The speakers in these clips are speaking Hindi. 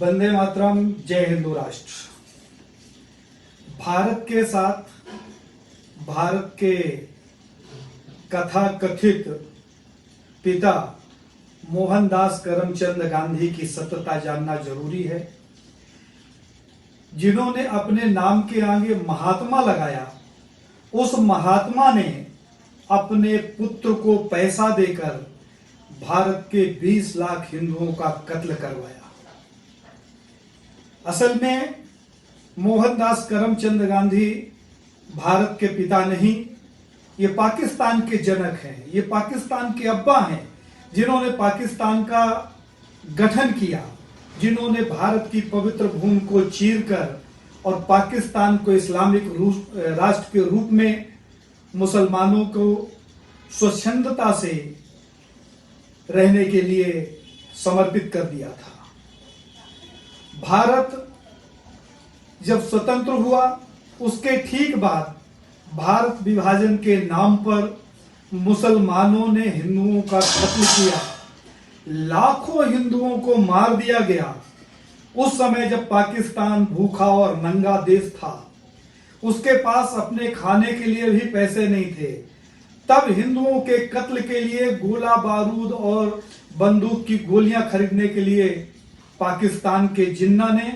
वंदे मातरम। जय हिंदू राष्ट्र। भारत के साथ भारत के कथा कथित पिता मोहनदास करमचंद गांधी की सत्यता जानना जरूरी है। जिन्होंने अपने नाम के आगे महात्मा लगाया, उस महात्मा ने अपने पुत्र को पैसा देकर भारत के 20 लाख हिंदुओं का कत्ल करवाया। असल में मोहनदास करमचंद गांधी भारत के पिता नहीं, ये पाकिस्तान के जनक हैं, ये पाकिस्तान के अब्बा हैं, जिन्होंने पाकिस्तान का गठन किया, जिन्होंने भारत की पवित्र भूमि को चीरकर और पाकिस्तान को इस्लामिक राष्ट्र के रूप में मुसलमानों को स्वच्छंदता से रहने के लिए समर्पित कर दिया था। भारत जब स्वतंत्र हुआ, उसके ठीक बाद भारत विभाजन के नाम पर मुसलमानों ने हिंदुओं का कत्ल किया, लाखों हिंदुओं को मार दिया गया। उस समय जब पाकिस्तान भूखा और नंगा देश था, उसके पास अपने खाने के लिए भी पैसे नहीं थे, तब हिंदुओं के कत्ल के लिए गोला बारूद और बंदूक की गोलियां खरीदने के लिए पाकिस्तान के जिन्ना ने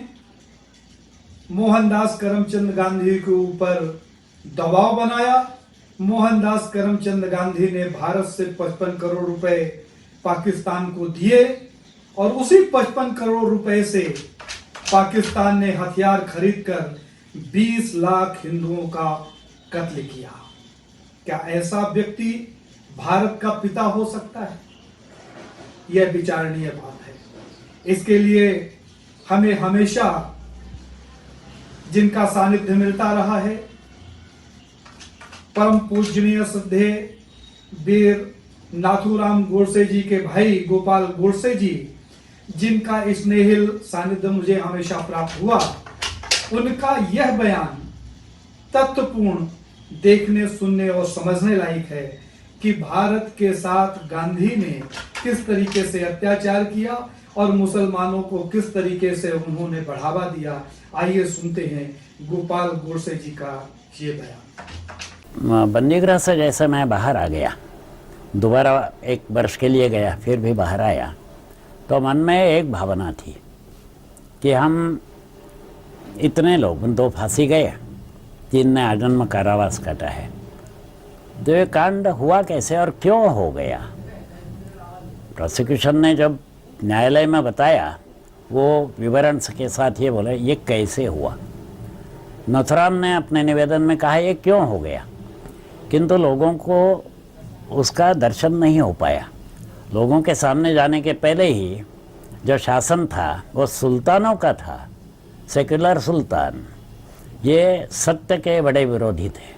मोहनदास करमचंद गांधी के ऊपर दबाव बनाया। मोहनदास करमचंद गांधी ने भारत से 55 करोड़ रुपए पाकिस्तान को दिए और उसी 55 करोड़ रुपए से पाकिस्तान ने हथियार खरीदकर 20 लाख हिंदुओं का कत्ल किया। क्या ऐसा व्यक्ति भारत का पिता हो सकता है? यह विचारणीय बात है। इसके लिए हमें हमेशा जिनका सानिध्य मिलता रहा है, परम पूजनीय श्रद्धेय वीर नाथूराम गोडसे जी के भाई गोपाल गोडसे जी, जिनका स्नेहिल सानिध्य मुझे हमेशा प्राप्त हुआ, उनका यह बयान तथ्यपूर्ण, देखने सुनने और समझने लायक है कि भारत के साथ गांधी ने किस तरीके से अत्याचार किया और मुसलमानों को किस तरीके से उन्होंने बढ़ावा दिया। आइए सुनते हैं गोपाल गोडसे जी का ये बयान। बंदीगृह से जैसे मैं बाहर आ गया, दोबारा 1 वर्ष के लिए गया, फिर भी बाहर आया, तो मन में एक भावना थी कि हम इतने लोग, 2 फांसी गए, 3 ने आजन्म कारावास काटा है, तो ये कांड हुआ कैसे और क्यों हो गया। प्रोसिक्यूशन ने जब न्यायालय में बताया, वो विवरण के साथ ये बोले ये कैसे हुआ। नथुराम ने अपने निवेदन में कहा ये क्यों हो गया, किंतु लोगों को उसका दर्शन नहीं हो पाया। लोगों के सामने जाने के पहले ही जो शासन था वो सुल्तानों का था, सेक्युलर सुल्तान। ये सत्य के बड़े विरोधी थे,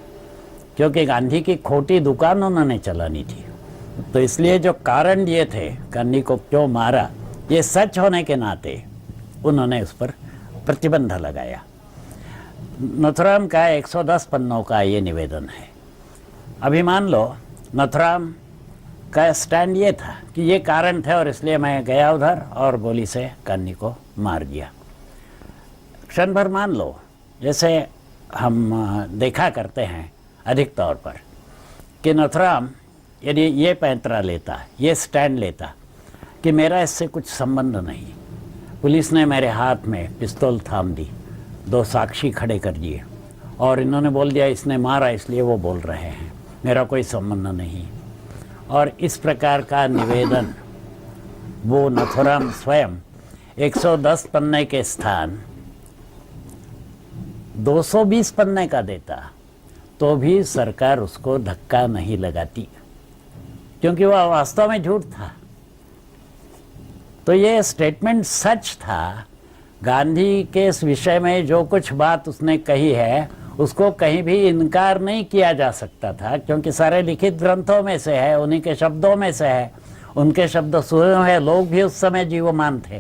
क्योंकि गांधी की खोटी दुकान उन्होंने चलानी थी। तो इसलिए जो कारण दिए थे गांधी को क्यों मारा, ये सच होने के नाते उन्होंने उस पर प्रतिबंध लगाया। नथुराम का 110 पन्नों का ये निवेदन है। अभी मान लो नथुराम का स्टैंड ये था कि ये कारण थे और इसलिए मैं गया उधर और गोली से गांधी को मार दिया। क्षण भर मान लो, जैसे हम देखा करते हैं अधिक तौर पर, कि नथुराम यदि ये पैंतरा लेता, ये स्टैंड लेता कि मेरा इससे कुछ संबंध नहीं, पुलिस ने मेरे हाथ में पिस्तौल थाम दी, 2 साक्षी खड़े कर दिए और इन्होंने बोल दिया इसने मारा इसलिए वो बोल रहे हैं, मेरा कोई संबंध नहीं, और इस प्रकार का निवेदन वो नथुराम स्वयं 110 पन्ने के स्थान 220 पन्ने का देता, तो भी सरकार उसको धक्का नहीं लगाती, क्योंकि वह वास्तव में झूठ था। तो ये स्टेटमेंट सच था। गांधी के इस विषय में जो कुछ बात उसने कही है, उसको कहीं भी इनकार नहीं किया जा सकता था, क्योंकि सारे लिखित ग्रंथों में से है, उन्हीं के शब्दों में से है, उनके शब्द सुने हुए लोग भी उस समय जीवमान थे।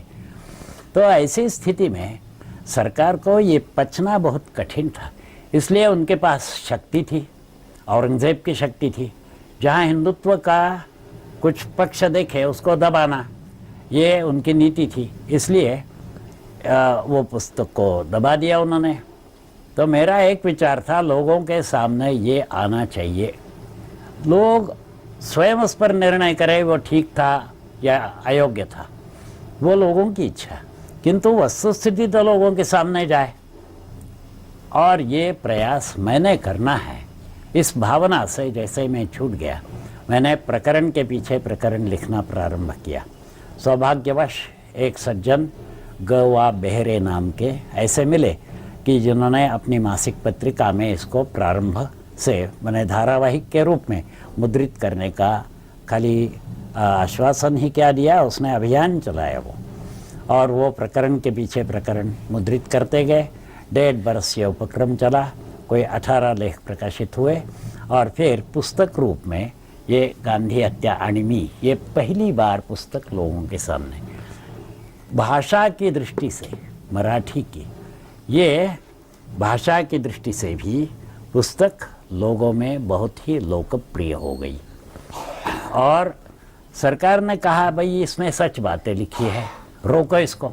तो ऐसी स्थिति में सरकार को ये पचना बहुत कठिन था। इसलिए उनके पास शक्ति थी, औरंगजेब की शक्ति थी, जहाँ हिंदुत्व का कुछ पक्ष देखे उसको दबाना, ये उनकी नीति थी। इसलिए वो पुस्तक को दबा दिया उन्होंने। तो मेरा एक विचार था, लोगों के सामने ये आना चाहिए, लोग स्वयं उस पर निर्णय करें वो ठीक था या अयोग्य था, वो लोगों की इच्छा, किंतु वस्तुस्थिति तो लोगों के सामने जाए। और ये प्रयास मैंने करना है, इस भावना से जैसे मैं छूट गया, मैंने प्रकरण के पीछे प्रकरण लिखना प्रारंभ किया। सौभाग्यवश एक सज्जन गवा बेहरे नाम के ऐसे मिले कि जिन्होंने अपनी मासिक पत्रिका में इसको प्रारंभ से मैंने धारावाहिक के रूप में मुद्रित करने का खाली आश्वासन ही क्या दिया, उसने अभियान चलाया वो, और वो प्रकरण के पीछे प्रकरण मुद्रित करते गए। 1.5 बरस ये उपक्रम चला, कोई 18 लेख प्रकाशित हुए, और फिर पुस्तक रूप में ये गांधी हत्या अणिमी, ये पहली बार पुस्तक लोगों के सामने भाषा की दृष्टि से, मराठी की, ये भाषा की दृष्टि से भी पुस्तक लोगों में बहुत ही लोकप्रिय हो गई। और सरकार ने कहा भाई इसमें सच बातें लिखी है, रोको इसको।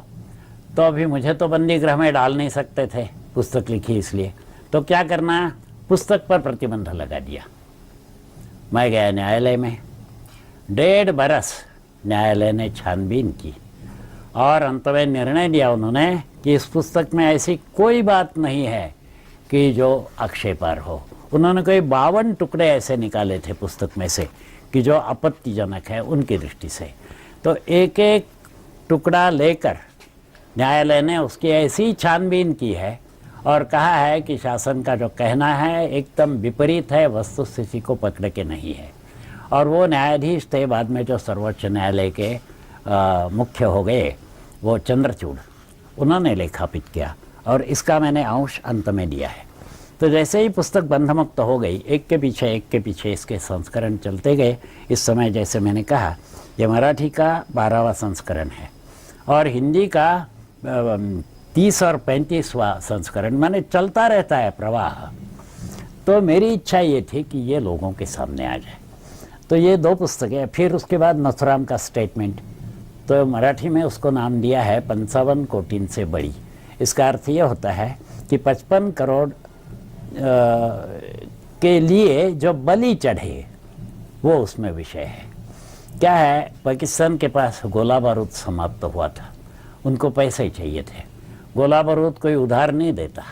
तो अभी मुझे तो बंदी गृह में डाल नहीं सकते थे, पुस्तक लिखी इसलिए, तो क्या करना, पुस्तक पर प्रतिबंध लगा दिया। मैं गया न्यायालय में, 1.5 बरस न्यायालय ने छानबीन की और अंत में निर्णय दिया उन्होंने कि इस पुस्तक में ऐसी कोई बात नहीं है कि जो आक्षेपार्ह हो। उन्होंने कोई 52 टुकड़े ऐसे निकाले थे पुस्तक में से कि जो आपत्तिजनक है उनकी दृष्टि से। तो एक एक टुकड़ा लेकर न्यायालय ने उसकी ऐसी छानबीन की है और कहा है कि शासन का जो कहना है एकदम विपरीत है, वस्तुस्थिति को पकड़ के नहीं है। और वो न्यायाधीश थे बाद में जो सर्वोच्च न्यायालय के मुख्य हो गए, वो चंद्रचूड़, उन्होंने लेखापित किया और इसका मैंने अंश अंत में दिया है। तो जैसे ही पुस्तक बंधमुक्त हो गई, एक के पीछे इसके संस्करण चलते गए। इस समय जैसे मैंने कहा, ये मराठी का 12वां संस्करण है और हिंदी का 30 और 35वां संस्करण, माने चलता रहता है प्रवाह। तो मेरी इच्छा ये थी कि ये लोगों के सामने आ जाए। तो ये 2 पुस्तकें, फिर उसके बाद नथुराम का स्टेटमेंट, तो मराठी में उसको नाम दिया है 55 कोटिन से बड़ी। इसका अर्थ ये होता है कि 55 करोड़ के लिए जो बलि चढ़े वो उसमें विषय है। क्या है, पाकिस्तान के पास गोला बारूद समाप्त हुआ था, उनको पैसे ही चाहिए थे। गोला बारूद कोई उधार नहीं देता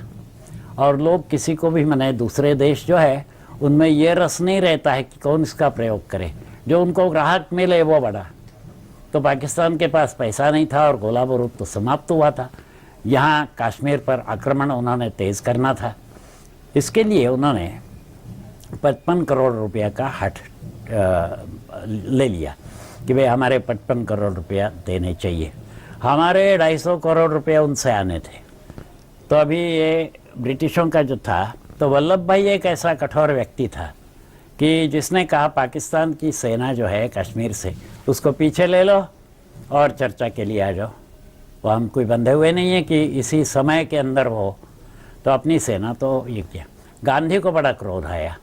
और लोग किसी को भी, माने दूसरे देश जो है उनमें ये रस नहीं रहता है कि कौन इसका प्रयोग करे, जो उनको ग्राहक मिले वो बड़ा। तो पाकिस्तान के पास पैसा नहीं था और गोला बारूद तो समाप्त हुआ था। यहाँ कश्मीर पर आक्रमण उन्होंने तेज़ करना था, इसके लिए उन्होंने 55 करोड़ रुपया का हट ले लिया कि भाई हमारे 55 करोड़ रुपया देने चाहिए। हमारे 250 करोड़ रुपया उनसे आने थे। तो अभी ये ब्रिटिशों का जो था, तो वल्लभ भाई एक ऐसा कठोर व्यक्ति था कि जिसने कहा पाकिस्तान की सेना जो है कश्मीर से, उसको पीछे ले लो और चर्चा के लिए आ जाओ। वो हम कोई बंधे हुए नहीं है कि इसी समय के अंदर हो। तो अपनी सेना तो ये किया। गांधी को बड़ा क्रोध आया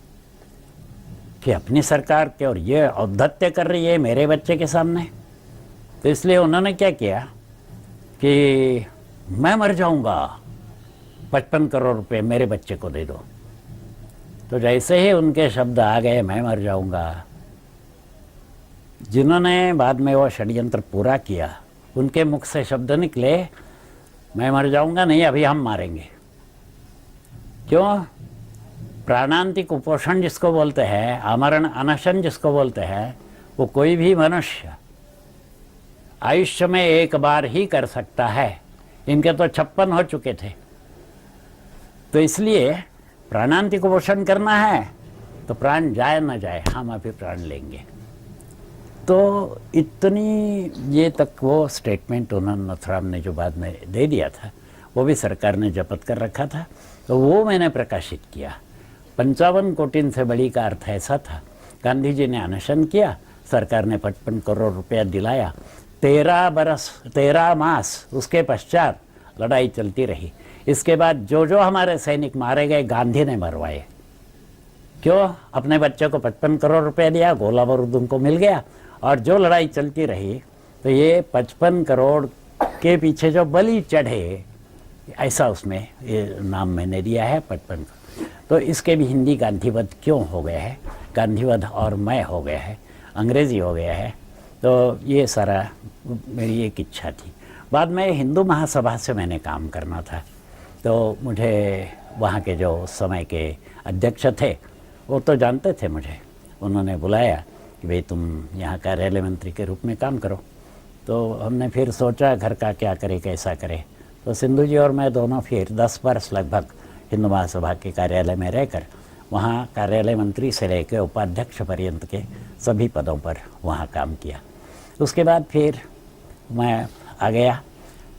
कि अपनी सरकार के और ये औद्धत्य कर रही है मेरे बच्चे के सामने। तो इसलिए उन्होंने क्या किया कि मैं मर जाऊंगा, 55 करोड़ रुपए मेरे बच्चे को दे दो। तो जैसे ही उनके शब्द आ गए मैं मर जाऊंगा, जिन्होंने बाद में वो षड्यंत्र पूरा किया, उनके मुख से शब्द निकले, मैं मर जाऊंगा नहीं, अभी हम मारेंगे। क्यों? प्राणांतिक कुपोषण जिसको बोलते हैं, आमरण अनशन जिसको बोलते हैं, वो कोई भी मनुष्य आयुष्य में एक बार ही कर सकता है। इनके तो 56 हो चुके थे। तो इसलिए प्राणांतिक कुपोषण करना है तो प्राण जाए न जाए, हम अभी प्राण लेंगे। तो इतनी ये तक वो स्टेटमेंट उन्होंने, नथुराम ने जो बाद में दे दिया था, वो भी सरकार ने जब्त कर रखा था। तो वो मैंने प्रकाशित किया। 55 कोटिन से बड़ी का अर्थ ऐसा था, गांधी जी ने अनशन किया, सरकार ने 55 करोड़ रुपया दिलाया। 13 मास उसके पश्चात लड़ाई चलती रही। इसके बाद जो जो हमारे सैनिक मारे गए, गांधी ने मरवाए। क्यों? अपने बच्चे को 55 करोड़ रुपया दिया, गोला बारूद उनको मिल गया। और जो लड़ाई चलती रही, तो ये 55 करोड़ के पीछे जो बलि चढ़े, ऐसा उसमें ये नाम मैंने दिया है पटपन को। तो इसके भी हिंदी गांधीवध क्यों हो गया है, गांधीवध और मैं हो गया है, अंग्रेज़ी हो गया है। तो ये सारा मेरी एक इच्छा थी। बाद में हिंदू महासभा से मैंने काम करना था, तो मुझे वहाँ के जो समय के अध्यक्ष थे वो तो जानते थे मुझे, उन्होंने बुलाया कि भाई तुम यहाँ कार्यालय मंत्री के रूप में काम करो। तो हमने फिर सोचा घर का क्या करे कैसा करे, तो सिंधु जी और मैं दोनों फिर 10 वर्ष लगभग हिंदू महासभा के कार्यालय में रहकर वहाँ कार्यालय मंत्री से लेकर उपाध्यक्ष पर्यंत के सभी पदों पर वहाँ काम किया। उसके बाद फिर मैं आ गया,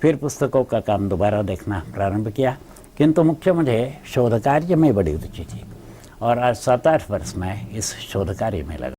फिर पुस्तकों का काम दोबारा देखना प्रारंभ किया, किंतु मुख्य मुझे शोध कार्य में बड़ी रुचि थी और आज 7-8 वर्ष में इस शोध कार्य में लगा।